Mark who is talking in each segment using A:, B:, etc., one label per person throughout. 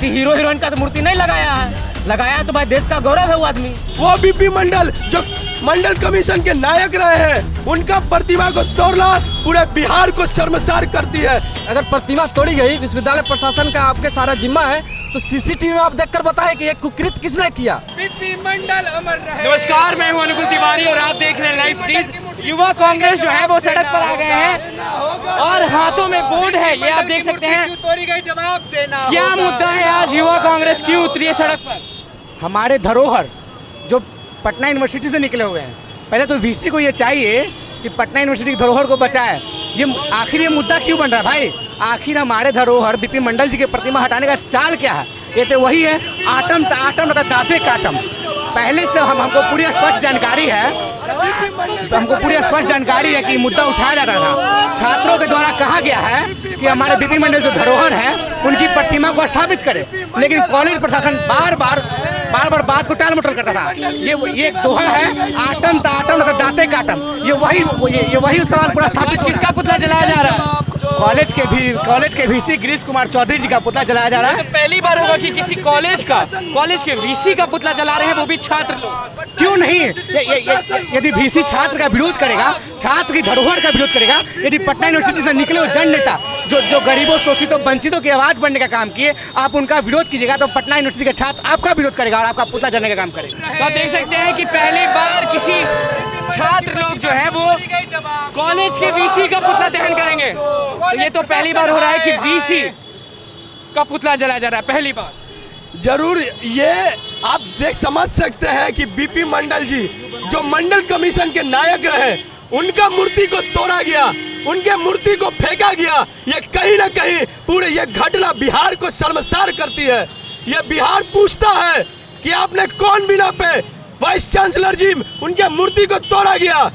A: किसी hero heroine का तो मूर्ति नहीं लगाया है। लगाया तो भाई देश का गौरव है वो आदमी।
B: वो बीपी मंडल जो मंडल कमीशन के नायक रहे हैं, उनका प्रतिमा को तोड़ना पूरे बिहार को शर्मसार करती है।
C: अगर प्रतिमा तोड़ी गई, विश्वविद्यालय प्रशासन का आपके सारा जिम्मा है, तो सीसीटीवी में आप देखकर बताएं कि ये कुकृत किसने किया।
B: बीपी मंडल अमर रहे।
D: नमस्कार, मैं हूं अनुकुल तिवारी और आप देख रहे हैं लाइव स्ट्रीट। युवा कांग्रेस जो है वो सड़क पर आ गए हैं और हाथों में बोर्ड है, ये आप देख सकते हैं।
B: जवाब देना
D: क्या मुद्दा है आज युवा कांग्रेस क्यों उतरी है सड़क पर?
E: हमारे धरोहर जो पटना यूनिवर्सिटी से निकले हुए हैं, पहले तो वीसी को ये चाहिए कि पटना यूनिवर्सिटी की धरोहर को बचाए। ये आखिर ये मुद्दा क्यों बन रहा है भाई? आखिर हमारे धरोहर बीपी मंडल जी की प्रतिमा हटाने का चाल क्या है? ये तो वही है, आटम तथा दाते काटम। पहले से हमको पूरी स्पष्ट जानकारी है, कि मुद्दा उठाया जाता था। छात्रों के द्वारा कहा गया है कि हमारे बीपी मंडल जो धरोहर है उनकी प्रतिमा को स्थापित करे, लेकिन कॉलेज प्रशासन बार बार बात को टाल मटोल करता था। ये एक दोहा है, आटम तथा दाते काटम। ये वही सवाल पूरा स्थापित।
D: किसका पुतला जलाया जा रहा है?
E: कॉलेज के वीसी गिरीश कुमार चौधरी जी का पुतला जलाया जा रहा है।
D: तो पहली बार होगा कि किसी कॉलेज के वीसी का पुतला जला रहे हैं, वो भी छात्र लोग।
E: क्यों नहीं? यदि वीसी छात्र का विरोध करेगा, छात्र की धरोहर का विरोध करेगा, यदि पटना यूनिवर्सिटी से निकले हुए जन नेता जो गरीबों, शोषितों, वंचितों की आवाज बनने का काम किए, आप उनका विरोध कीजिएगा तो पटना यूनिवर्सिटी का छात्र आपका विरोध करेगा और आपका पुतला जलने का काम करेगा।
D: तो आप देख सकते हैं कि पहली बार किसी छात्र लोग जो है वो कॉलेज के वीसी का पुतला दहन करेंगे। तो ये तो पहली बार हो रहा है कि वीसी का पुतला जलाया जा रहा है, पहली बार।
B: जरूर ये आप समझ सकते हैं कि बीपी मंडल जी जो मंडल कमीशन के नायक रहे, उनका मूर्ति को तोड़ा गया, उनके मूर्ति को फेंका गया। ये कहीं ना कहीं पूरे ये घटना बिहार को शर्मसार करती है। ये बिहार पूछता है कि आपने कौन बिना पे वाइस चांसलर जी उनके मूर्ति को तोड़ा गया,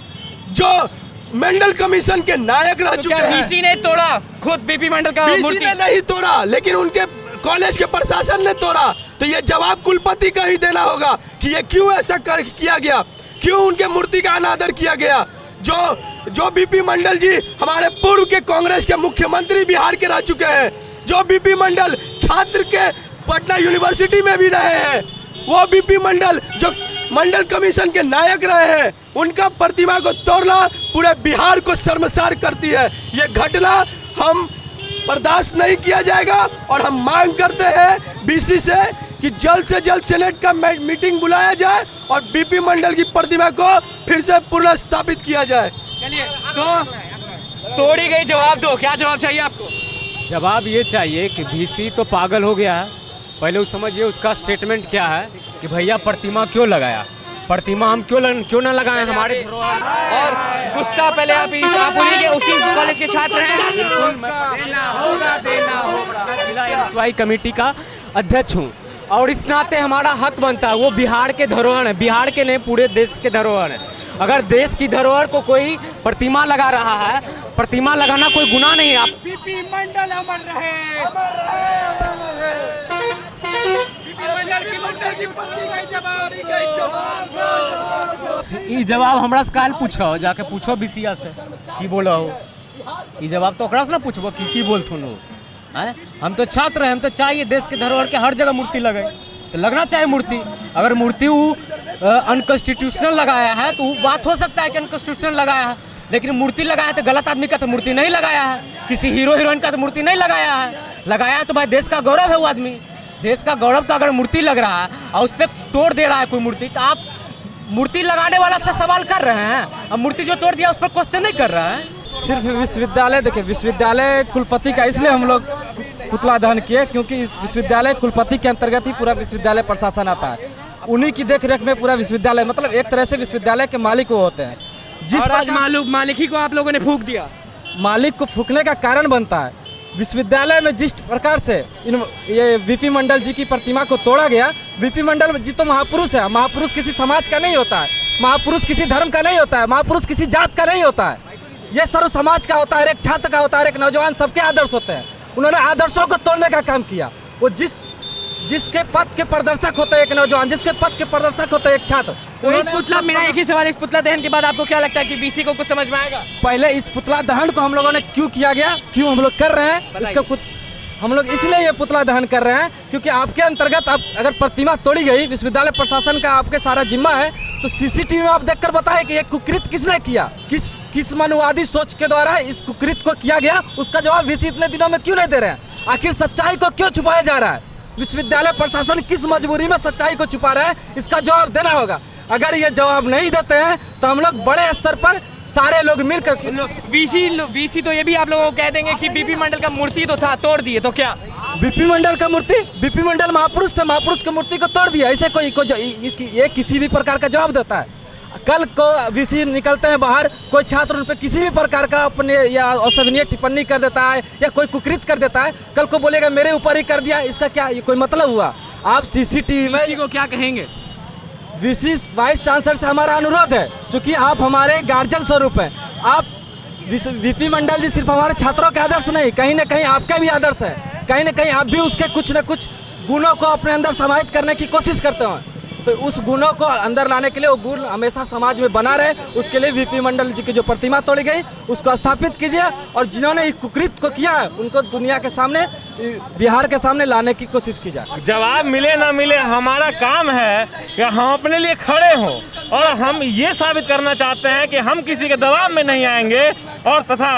B: जो मंडल कमीशन के नायक रह चुके हैं।
D: वीसी ने तोड़ा, खुद बीपी मंडल का मूर्ति
B: ने नहीं तोड़ा, लेकिन उनके कॉलेज के प्रशासन ने तोड़ा। तो ये जवाब कुलपति का ही देना होगा कि ये क्यों ऐसा किया गया, क्यों उनके मूर्ति का अनादर किया गया। जो बीपी मंडल जी हमारे पूर्व के कांग्रेस के मुख्यमंत्री बिहार के रह चुके हैं, जो बीपी मंडल छात्र के पटना यूनिवर्सिटी में भी रहे हैं, वो बीपी मंडल जो मंडल कमीशन के नायक रहे हैं, उनका प्रतिमा को तोड़ना पूरे बिहार को शर्मसार करती है। ये घटना हम बर्दाश्त नहीं किया जाएगा और हम मांग करते हैं बीसी से कि जल्द से जल्द सेनेट का मीटिंग बुलाया जाए और बीपी मंडल की प्रतिमा को फिर से पुनर्स्थापित किया जाए।
D: चलिए, तो तोड़ी गई, जवाब दो, क्या जवाब चाहिए आपको?
A: जवाब ये चाहिए कि वीसी तो पागल हो गया है। पहले वो समझिए उसका स्टेटमेंट क्या है कि भैया प्रतिमा क्यों लगाया, प्रतिमा हम क्यों ना लगाएं हमारे धरोहर।
D: और गुस्सा पहले आप उन्हीं के उसी कॉलेज के छात्र हैं।
A: जिला एनएसवाई कमेटी का अध्यक्ष हूँ और इस नाते हमारा हक बनता है। वो बिहार के धरोहर है, बिहार के नहीं पूरे देश के धरोहर है। अगर देश की धरोहर को कोई प्रतिमा लगा रहा है, प्रतिमा लगाना कोई गुनाह नहीं है। आप
D: बीपी मंडल अमर रहे।
A: ई जवाब हमरा से काल पूछो, जाके पूछो बीसीआ से की बोला हो। ई जवाब तो ओकरा से ना पूछबो की बोलथुन हो। हम तो छात्र हैं, हम तो चाहिए देश के धरोहर के हर जगह मूर्ति लगे, तो लगना चाहिए मूर्ति। अगर मूर्ति वो अनकॉन्स्टिट्यूशनल लगाया है तो बात हो सकता है कि अनकॉन्स्टिट्यूशनल लगाया है, लेकिन मूर्ति लगाया तो गलत आदमी का तो मूर्ति नहीं लगाया है, किसी हीरो हीरोइन का तो मूर्ति नहीं लगाया है। लगाया तो भाई देश का गौरव है वो आदमी। देश का गौरव का अगर मूर्ति लग रहा है और उस पर तोड़ दे रहा है कोई मूर्ति, तो आप मूर्ति लगाने वाला से सवाल कर रहे हैं और मूर्ति जो तोड़ दिया उस पर क्वेश्चन नहीं कर रहा है।
C: सिर्फ विश्वविद्यालय, देखिए विश्वविद्यालय कुलपति का इसलिए हम लोग पुतला दहन किए क्योंकि विश्वविद्यालय कुलपति के अंतर्गत ही पूरा विश्वविद्यालय प्रशासन आता है। उन्हीं की देखरेख में पूरा विश्वविद्यालय, मतलब एक तरह से विश्वविद्यालय के मालिक वो होते हैं।
D: जिस आज मालिक ही को आप लोगों ने फूंक दिया।
C: मालिक को फूंकने का कारण बनता है विश्वविद्यालय में जिस प्रकार से ये बीपी मंडल जी की प्रतिमा को तोड़ा गया। बीपी मंडल जी तो महापुरुष है। महापुरुष किसी समाज का नहीं होता है, महापुरुष किसी धर्म का नहीं होता है, महापुरुष किसी जात का नहीं होता है। ये सर्व समाज का होता है, एक छात्र का होता है, एक नौजवान, सबके आदर्श होते हैं। उन्होंने आदर्शों को तोड़ने का काम किया। वो जिसके पथ के प्रदर्शक होते हैं एक नौजवान, जिसके पथ के प्रदर्शक होते हैं एक छात्र।
D: मेरा एक ही सवाल, इस पुतला दहन के बाद आपको क्या लगता है कि वीसी को कुछ समझ में आएगा?
C: पहले इस पुतला दहन को हम लोगों ने क्यों किया गया, क्यों हम लोग कर रहे हैं, इसका कुछ हम लोग इसलिए ये पुतला दहन कर रहे हैं क्योंकि आपके अंतर्गत अब अगर प्रतिमा तोड़ी गई, विश्वविद्यालय प्रशासन का आपके सारा जिम्मा है, तो सीसीटीवी में आप देखकर बताएं कि ये कुकृत किसने किया, किस मनुवादी सोच के द्वारा इस कुकृत को किया गया। उसका जवाब वीसी इतने दिनों में क्यों नहीं दे रहे हैं? आखिर सच्चाई को क्यों छुपाया जा रहा है? विश्वविद्यालय प्रशासन किस मजबूरी में सच्चाई को छुपा रहा है, इसका जवाब देना होगा। अगर ये जवाब नहीं देते हैं तो हम लोग बड़े स्तर पर सारे लोग मिलकर
D: वीसी तो ये भी आप लोगों को कह देंगे कि बीपी मंडल का मूर्ति तो था, तोड़ दिए, तो क्या
C: बीपी मंडल का मूर्ति, बीपी मंडल महापुरुष थे, महापुरुष की मूर्ति को तोड़ दिया, ऐसे कोई ये किसी भी प्रकार का जवाब देता है? कल को वीसी निकलते हैं बाहर, कोई छात्र उन पर किसी भी प्रकार का अपने या अशोभनीय टिप्पणी कर देता है या कोई कुकृत कर देता है, कल को बोलेगा मेरे ऊपर ही कर दिया, इसका क्या ये कोई मतलब हुआ? आप सीसीटीवी में
D: वीसी को क्या कहेंगे?
C: वीसी वाइस चांसलर से हमारा अनुरोध है, क्योंकि आप हमारे गार्जियन स्वरूप हैं। आप वीपी मंडल जी सिर्फ हमारे छात्रों के आदर्श नहीं, कहीं ना कहीं आपके भी आदर्श है, कहीं ना कहीं आप भी उसके कुछ न कुछ गुणों को अपने अंदर समाहित करने की कोशिश करते हैं। तो उस गुणों को अंदर लाने के लिए, वो गुण हमेशा समाज में बना रहे, उसके लिए वीपी मंडल जी की जो प्रतिमा तोड़ी गई उसको स्थापित कीजिए, और जिन्होंने इस कुकृत को किया है उनको दुनिया के सामने, बिहार के सामने लाने की कोशिश की जाए।
F: जवाब मिले ना मिले, हमारा काम है कि हम अपने लिए खड़े हों, और हम ये साबित करना चाहते हैं कि हम किसी के दबाव में नहीं आएंगे, और तथा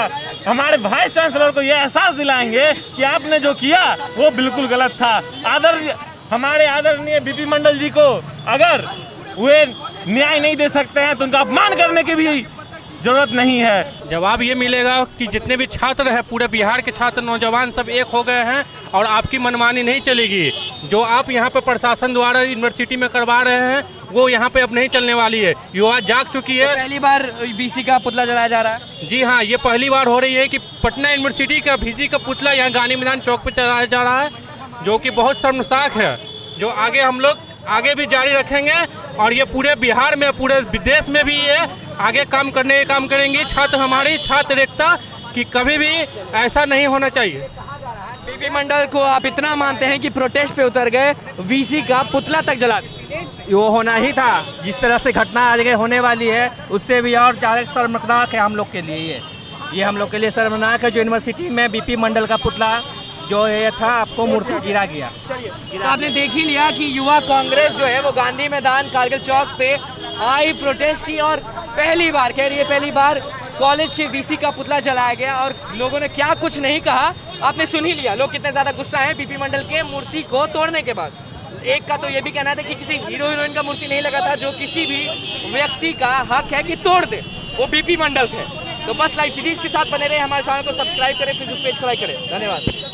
F: हमारे वाइस चांसलर को यह एहसास दिलाएंगे कि आपने जो किया वो बिल्कुल गलत था। हमारे आदरणीय बीपी मंडल जी को अगर वे न्याय नहीं दे सकते हैं तो उनका अपमान करने की भी जरूरत नहीं है।
G: जवाब ये मिलेगा कि जितने भी छात्र हैं, पूरे बिहार के छात्र नौजवान सब एक हो गए हैं, और आपकी मनमानी नहीं चलेगी। जो आप यहाँ पे प्रशासन द्वारा यूनिवर्सिटी में करवा रहे हैं वो यहाँ पे अब नहीं चलने वाली है। युवा जाग चुकी है।
D: पहली बार वीसी का पुतला जलाया जा रहा है।
G: जी हाँ, ये पहली बार हो रही है कि पटना यूनिवर्सिटी का वीसी का पुतला यहाँ गांधी मैदान चौक पर चलाया जा रहा है, जो कि बहुत शर्मसाक है। जो आगे हम लोग आगे भी जारी रखेंगे, और ये पूरे बिहार में, पूरे विदेश में भी ये आगे काम करेंगे। छात्र हमारी छात्र एकता कि कभी भी ऐसा नहीं होना चाहिए।
D: बीपी मंडल को आप इतना मानते हैं कि प्रोटेस्ट पे उतर गए, वीसी का पुतला तक जला दिया।
E: वो होना ही था। जिस तरह से घटना आज होने वाली है उससे भी और ज़्यादा शर्मनाक है हम लोग के लिए। ये हम लोग के लिए शर्मनाक है जो यूनिवर्सिटी में बीपी मंडल का पुतला जो ये था आपको मूर्ति गिरा गया।
D: तो आपने देख ही लिया कि युवा कांग्रेस जो है वो गांधी मैदान कारगिल चौक पे आई, प्रोटेस्ट की, और पहली बार कह रही है, पहली बार कॉलेज के वीसी का पुतला जलाया गया, और लोगों ने क्या कुछ नहीं कहा आपने सुन ही लिया। लोग कितने ज़्यादा गुस्सा हैं बीपी मंडल के मूर्ति को तोड़ने के बाद। एक का तो ये भी कहना था कि किसी हीरो हीरोइन का मूर्ति नहीं लगा था, जो किसी भी व्यक्ति का हक है कि तोड़ दे, वो बीपी मंडल थे। तो बस लाइव सीरीज के साथ बने रहे, हमारे चैनल को सब्सक्राइब करें, फेसबुक पेज को लाइक करें। धन्यवाद।